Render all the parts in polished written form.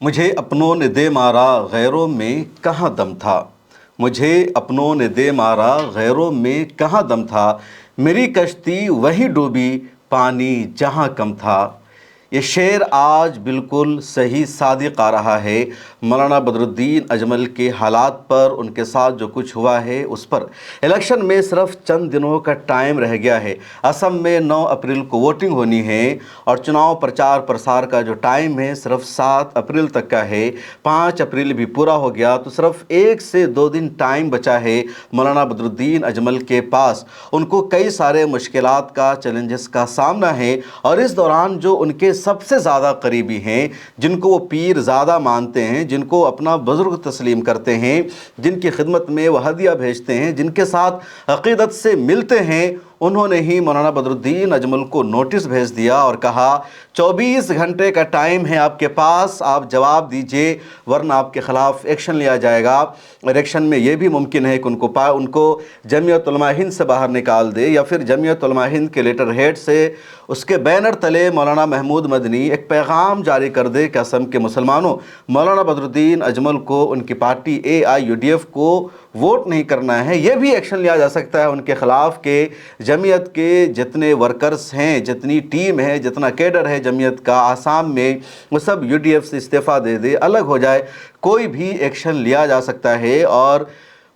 مجھے اپنوں نے دے مارا غیروں میں کہاں دم تھا، مجھے اپنوں نے دے مارا غیروں میں کہاں دم تھا، میری کشتی وہیں ڈوبی پانی جہاں کم تھا۔ یہ شعر آج بالکل صحیح صادق آ رہا ہے مولانا بدر الدین اجمل کے حالات پر، ان کے ساتھ جو کچھ ہوا ہے اس پر۔ الیکشن میں صرف چند دنوں کا ٹائم رہ گیا ہے۔ اسم میں 9 اپریل کو ووٹنگ ہونی ہے اور چناؤ پرچار پرسار کا جو ٹائم ہے صرف 7 اپریل تک کا ہے۔ 5 اپریل بھی پورا ہو گیا تو صرف 1 سے 2 دن ٹائم بچا ہے مولانا بدر الدین اجمل کے پاس۔ ان کو کئی سارے مشکلات کا، چیلنجز کا سامنا ہے، اور اس دوران جو ان کے سب سے زیادہ قریبی ہیں، جن کو وہ پیر زیادہ مانتے ہیں، جن کو اپنا بزرگ تسلیم کرتے ہیں، جن کی خدمت میں وہ ہدیہ بھیجتے ہیں، جن کے ساتھ عقیدت سے ملتے ہیں، انہوں نے ہی مولانا بدر الدین اجمل کو نوٹس بھیج دیا اور کہا 24 گھنٹے کا ٹائم ہے آپ کے پاس، آپ جواب دیجئے ورنہ آپ کے خلاف ایکشن لیا جائے گا۔ اور ایکشن میں یہ بھی ممکن ہے کہ ان کو جمعیت علماء ہند سے باہر نکال دے، یا پھر جمعیت علماء ہند کے لیٹر ہیڈ سے اس کے بینر تلے مولانا محمود مدنی ایک پیغام جاری کر دے کہ اسم کے مسلمانوں، مولانا بدر الدین اجمل کو، ان کی پارٹی AIUDF کو ووٹ نہیں کرنا ہے۔ یہ بھی ایکشن لیا جا سکتا ہے ان کے خلاف کہ جمعیت کے جتنے ورکرز ہیں، جتنی ٹیم ہے، جتنا کیڈر ہے جمعیت کا آسام میں، وہ سب UDF سے استعفیٰ دے دے، الگ ہو جائے، کوئی بھی ایکشن لیا جا سکتا ہے۔ اور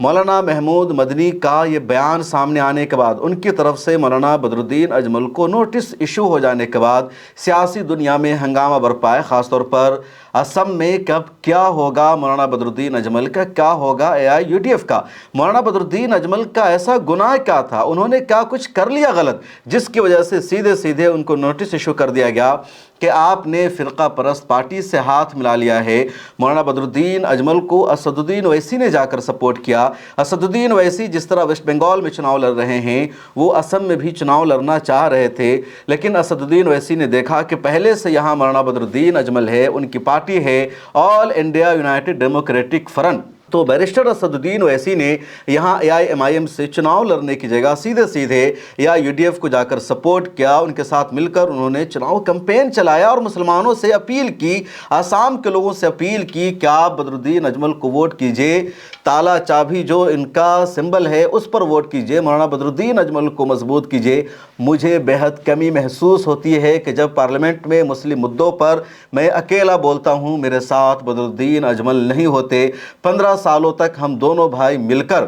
مولانا محمود مدنی کا یہ بیان سامنے آنے کے بعد، ان کی طرف سے مولانا بدر الدین اجمل کو نوٹس ایشو ہو جانے کے بعد سیاسی دنیا میں ہنگامہ برپا ہے، خاص طور پر اسم میں کب کیا ہوگا مولانا بدر الدین اجمل کا، کیا ہوگا AIUDF کا۔ مولانا بدر الدین اجمل کا ایسا گناہ کیا تھا، انہوں نے کیا کچھ کر لیا غلط جس کی وجہ سے سیدھے ان کو نوٹس ایشو کر دیا گیا کہ آپ نے فرقہ پرست پارٹی سے ہاتھ ملا لیا ہے۔ مولانا بدر الدین اجمل کو اسد الدین اویسی نے جا کر سپورٹ کیا۔ اسد الدین اویسی جس طرح ویسٹ بنگال میں چناؤ لڑ رہے ہیں، وہ اسم میں بھی چناؤ لڑنا چاہ رہے تھے، لیکن اسد الدین اویسی نے دیکھا کہ پہلے سے یہاں مولانا بدر الدین اجمل ہے، ان کی پارٹی ہے آل انڈیا یونائٹڈ ڈیموکریٹک فرنٹ، تو بیرسٹر اسد الدین اویسی نے یہاں AIMIM سے چناؤ لڑنے کی جگہ سیدھے AIUDF کو جا کر سپورٹ کیا۔ ان کے ساتھ مل کر انہوں نے چناؤ کمپین چلایا اور مسلمانوں سے اپیل کی، آسام کے لوگوں سے اپیل کی کہ آپ بدر الدین اجمل کو ووٹ کیجئے، تالا چابی جو ان کا سمبل ہے اس پر ووٹ کیجئے، مولانا بدر الدین اجمل کو مضبوط کیجئے۔ مجھے بہت کمی محسوس ہوتی ہے کہ جب پارلیمنٹ میں مسلم مدعوں پر میں اکیلا بولتا ہوں، میرے ساتھ بدر الدین اجمل نہیں ہوتے۔ 15 سالوں تک ہم دونوں بھائی مل کر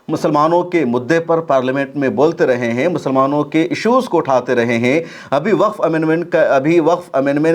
مسلمانوں کے مدعے پر پارلیمنٹ میں بولتے رہے ہیں، مسلمانوں کے ایشوز کو اٹھاتے رہے ہیں۔ ابھی وقف امینڈمنٹ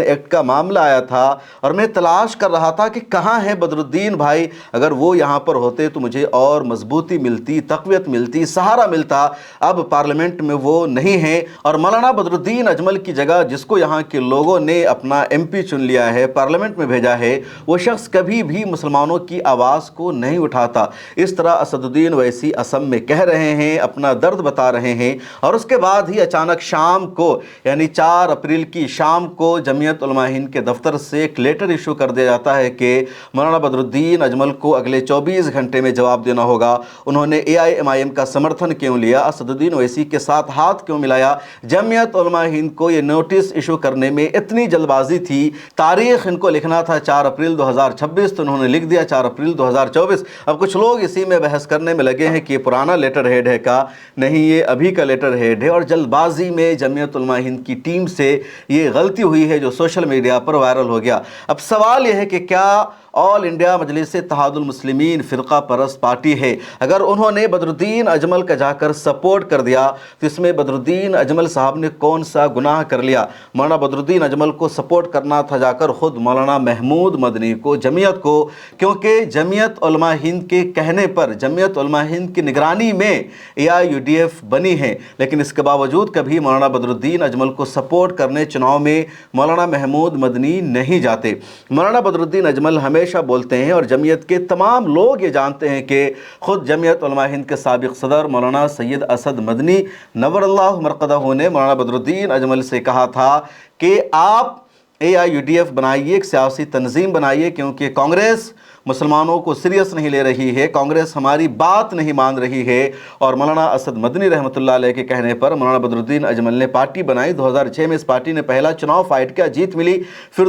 ایکٹ کا معاملہ آیا تھا اور میں تلاش کر رہا تھا کہ کہاں ہے بدر الدین بھائی، اگر وہ یہاں پر ہوتے تو مجھے اور مضبوطی ملتی، تقویت ملتی، سہارا ملتا۔ اب پارلیمنٹ میں وہ نہیں ہیں، اور مولانا بدر الدین اجمل کی جگہ جس کو یہاں کے لوگوں نے اپنا MP چن لیا ہے، پارلیمنٹ میں بھیجا ہے، وہ شخص کبھی بھی مسلمانوں کی آواز کو نہیں اٹھاتا۔ اس طرح اسد الدین اویسی اسم میں کہہ رہے ہیں، اپنا درد بتا رہے ہیں، اور اس کے بعد ہی اچانک شام کو، یعنی 4 اپریل کی شام کو جمعیت علماء ہند کے دفتر سے ایک لیٹر ایشو کر دیا جاتا ہے کہ مولانا بدر الدین اجمل کو اگلے 24 گھنٹے میں جواب دینا ہوگا۔ انہوں نے AIMIM کا سمرتھن کیوں لیا، اسد الدین اویسی کے ساتھ ہاتھ کیوں ملایا، جمعیت علماء ہند کو یہ نوٹس ایشو کرنے میں اتنی جلد بازی تھی۔ تاریخ ان کو لکھنا تھا 4 اپریل 2026 تو انہوں نے لکھ دیا 4 اپریل 2024۔ اب کچھ لوگ اسی میں بحث کرنے میں لگے ہیں کہ یہ پرانا لیٹر ہیڈ ہے کا، نہیں یہ ابھی کا لیٹر ہیڈ ہے، اور جلد بازی میں جمعیت علماء ہند کی ٹیم سے یہ غلطی ہوئی ہے جو سوشل میڈیا پر وائرل ہو گیا۔ اب سوال یہ ہے کہ کیا آل انڈیا مجلس اتحاد المسلمین فرقہ پرست پارٹی ہے، اگر انہوں نے بدر الدین اجمل کا جا کر سپورٹ کر دیا تو اس میں بدر الدین اجمل صاحب نے کون سا گناہ کر لیا؟ مولانا بدر الدین اجمل کو سپورٹ کرنا تھا جا کر خود مولانا محمود مدنی کو، جمعیت کو، کیونکہ جمعیت علماء ہند کے کہنے پر جمعیت علماء ہند کی نگرانی میں AIUDF بنی ہے، لیکن اس کے باوجود کبھی مولانا بدر الدین اجمل کو سپورٹ کرنے چناؤ میں مولانا محمود مدنی نہیں جاتے۔ مولانا بدر الدین اجمل ہمیشہ بولتے ہیں، اور جمعیت کے تمام لوگ یہ جانتے ہیں کہ خود جمعیت علماء ہند کے سابق صدر مولانا سید اسد مدنی نور اللہ مرقدہ نے مولانا بدر الدین اجمل سے کہا تھا کہ آپ AIUDF بنائیے، ایک سیاسی تنظیم بنائیے، کیونکہ کانگریس مسلمانوں کو سیریس نہیں لے رہی ہے، کانگریس ہماری بات نہیں مان رہی ہے۔ اور مولانا اسد مدنی رحمۃ اللہ علیہ کے کہنے پر مولانا بدر الدین اجمل نے پارٹی بنائی۔ 2006 میں اس پارٹی نے پہلا چناؤ فائٹ کیا، جیت ملی، پھر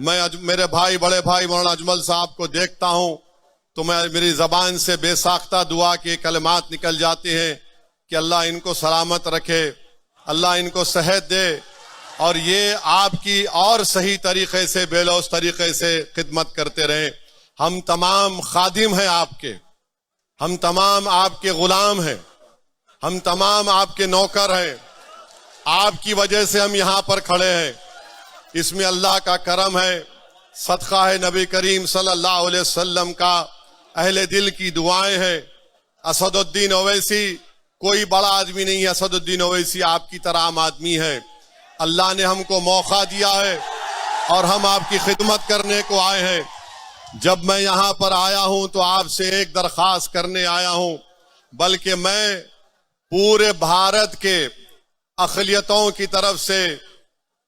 میں میرے بھائی بڑے بھائی مولانا اجمل صاحب کو دیکھتا ہوں تو میری زبان سے بے ساختہ دعا کے کلمات نکل جاتے ہیں کہ اللہ ان کو سلامت رکھے، اللہ ان کو صحت دے، اور یہ آپ کی اور صحیح طریقے سے بے لوث طریقے سے خدمت کرتے رہیں۔ ہم تمام خادم ہیں آپ کے، ہم تمام آپ کے غلام ہیں، ہم تمام آپ کے نوکر ہیں، آپ کی وجہ سے ہم یہاں پر کھڑے ہیں۔ اس میں اللہ کا کرم ہے، صدقہ ہے نبی کریم صلی اللہ علیہ وسلم کا، اہل دل کی دعائیں ہیں۔ اسد الدین اویسی کوئی بڑا آدمی نہیں ہے، اسد الدین اویسی آپ کی طرح عام آدمی ہے۔ اللہ نے ہم کو موقع دیا ہے اور ہم آپ کی خدمت کرنے کو آئے ہیں۔ جب میں یہاں پر آیا ہوں تو آپ سے ایک درخواست کرنے آیا ہوں، بلکہ میں پورے بھارت کے اقلیتوں کی طرف سے،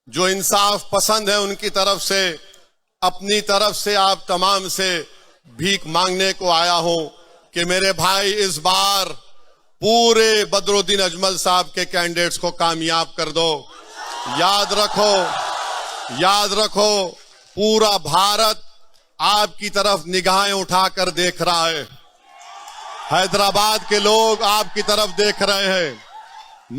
جو انصاف پسند ہیں ان کی طرف سے، اپنی طرف سے آپ تمام سے بھیک مانگنے کو آیا ہوں کہ میرے بھائی اس بار پورے بدر الدین اجمل صاحب کے کینڈیڈیٹس کو کامیاب کر دو۔ یاد رکھو پورا بھارت آپ کی طرف نگاہیں اٹھا کر دیکھ رہا ہے، حیدرآباد کے لوگ آپ کی طرف دیکھ رہے ہیں،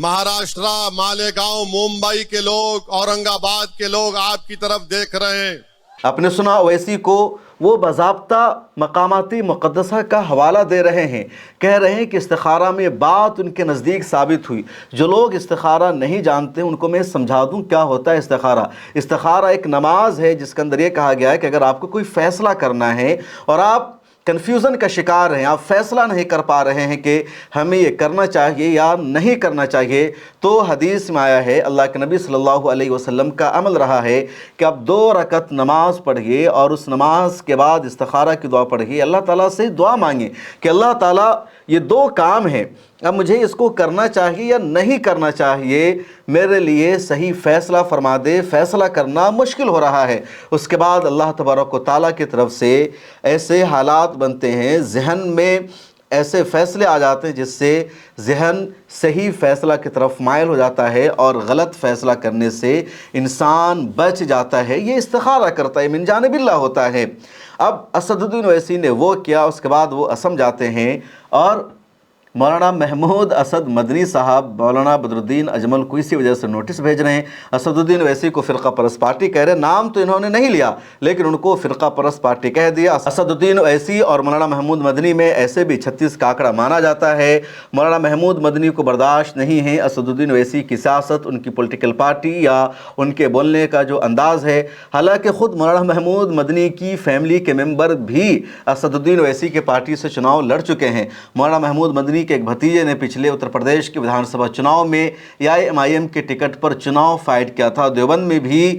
مہاراشٹرا، مالیگاؤں، ممبئی کے لوگ، اورنگ آباد کے لوگ آپ کی طرف دیکھ رہے ہیں۔ آپ نے سنا اویسی کو وہ باضابطہ مقاماتی مقدسہ کا حوالہ دے رہے ہیں، کہہ رہے ہیں کہ استخارہ میں بات ان کے نزدیک ثابت ہوئی۔ جو لوگ استخارہ نہیں جانتے ان کو میں سمجھا دوں کیا ہوتا ہے استخارہ۔ استخارہ ایک نماز ہے جس کے اندر یہ کہا گیا ہے کہ اگر آپ کو کوئی فیصلہ کرنا ہے اور آپ کنفیوژن کا شکار ہیں، آپ فیصلہ نہیں کر پا رہے ہیں کہ ہمیں یہ کرنا چاہیے یا نہیں کرنا چاہیے، تو حدیث میں آیا ہے، اللہ کے نبی صلی اللہ علیہ وسلم کا عمل رہا ہے کہ آپ 2 رکعت نماز پڑھیے اور اس نماز کے بعد استخارہ کی دعا پڑھیے، اللہ تعالیٰ سے دعا مانگیں کہ اللہ تعالیٰ یہ 2 کام ہیں، اب مجھے اس کو کرنا چاہیے یا نہیں کرنا چاہیے، میرے لیے صحیح فیصلہ فرما دے، فیصلہ کرنا مشکل ہو رہا ہے۔ اس کے بعد اللہ تبارک و تعالیٰ کی طرف سے ایسے حالات بنتے ہیں، ذہن میں ایسے فیصلے آ جاتے ہیں جس سے ذہن صحیح فیصلہ کی طرف مائل ہو جاتا ہے اور غلط فیصلہ کرنے سے انسان بچ جاتا ہے۔ یہ استخارہ کرتا ہے، من جانب اللہ ہوتا ہے۔ اب اسد الدین اویسی نے وہ کیا، اس کے بعد وہ اسم جاتے ہیں اور مولانا محمود اسد مدنی صاحب مولانا بدر الدین اجمل کو اسی وجہ سے نوٹس بھیج رہے ہیں۔ اسد الدین اویسی کو فرقہ پرست پارٹی کہہ رہے ہیں، نام تو انہوں نے نہیں لیا لیکن ان کو فرقہ پرست پارٹی کہہ دیا۔ اسد الدین اویسی اور مولانا محمود مدنی میں ایسے بھی 36 کا آنکڑا مانا جاتا ہے۔ مولانا محمود مدنی کو برداشت نہیں ہے اسد الدین اویسی کی سیاست، ان کی پولیٹیکل پارٹی یا ان کے بولنے کا جو انداز ہے، حالانکہ خود مولانا محمود مدنی کی فیملی کے ممبر بھی اسد الدین اویسی کے پارٹی سے چناؤ لڑ چکے ہیں۔ مولانا محمود مدنی کے ایک بھتیجے نے پچھلے اتر پردیش کے وِدھان سبھا چناؤ میں ایم کے ٹکٹ پر چناؤ فائٹ کیا تھا۔ دیوبند میں بھی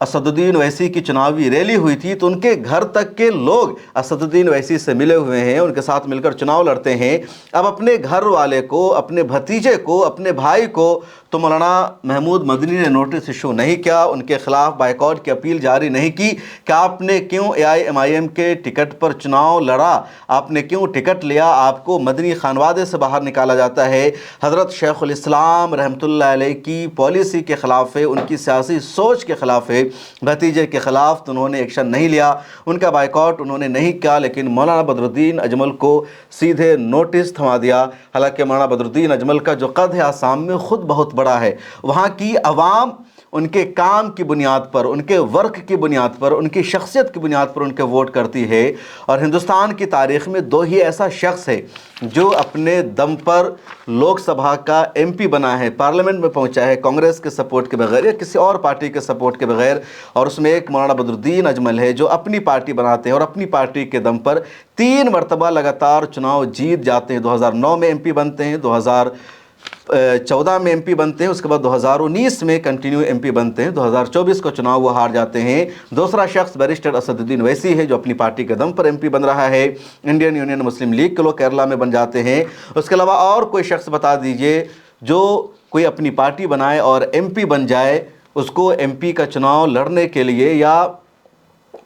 اسد الدین اویسی کی چناوی ریلی ہوئی تھی تو ان کے گھر تک کے لوگ اسد الدین اویسی سے ملے ہوئے ہیں، ان کے ساتھ مل کر چناؤ لڑتے ہیں۔ اب اپنے گھر والے کو، اپنے بھتیجے کو، اپنے بھائی کو تو مولانا محمود مدنی نے نوٹس ایشو نہیں کیا، ان کے خلاف بائیکاٹ کی اپیل جاری نہیں کی کہ آپ نے کیوں ایم کے ٹکٹ پر چناؤ لڑا، آپ نے کیوں ٹکٹ لیا، آپ کو مدنی خانوادے سے باہر نکالا جاتا ہے۔ حضرت شیخ الاسلام رحمۃ اللہ علیہ کی پالیسی کے خلاف ہے، ان کی سیاسی سوچ کے خلاف ہے، بھتیجے کے خلاف تو انہوں نے ایکشن نہیں لیا، ان کا بائیکاٹ انہوں نے نہیں کیا، لیکن مولانا بدر الدین اجمل کو سیدھے نوٹس تھما دیا۔ حالانکہ مولانا بدر الدین اجمل کا جو قد ہے آسام میں خود بہت بڑا ہے، وہاں کی عوام ان کے کام کی بنیاد پر، ان کے ورک کی بنیاد پر، ان کی شخصیت کی بنیاد پر ان کے ووٹ کرتی ہے۔ اور ہندوستان کی تاریخ میں 2 ہی ایسا شخص ہے جو اپنے دم پر لوک سبھا کا MP بنا ہے، پارلیمنٹ میں پہنچا ہے، کانگریس کے سپورٹ کے بغیر یا کسی اور پارٹی کے سپورٹ کے بغیر، اور اس میں ایک مولانا بدر الدین اجمل ہے جو اپنی پارٹی بناتے ہیں اور اپنی پارٹی کے دم پر 3 مرتبہ لگاتار چناؤ جیت جاتے ہیں۔ 2009 میں MP بنتے ہیں، 2014 میں MP بنتے ہیں، اس کے بعد 2019 میں کنٹینیو MP بنتے ہیں، 2024 کو چناؤ وہ ہار جاتے ہیں۔ دوسرا شخص بیرسٹر اسد الدین اویسی ہے جو اپنی پارٹی کے دم پر MP بن رہا ہے، انڈین یونین مسلم لیگ کے لوگ کیرلا میں بن جاتے ہیں۔ اس کے علاوہ اور کوئی شخص بتا دیجئے جو کوئی اپنی پارٹی بنائے اور MP بن جائے، اس کو MP کا چناؤ لڑنے کے لیے یا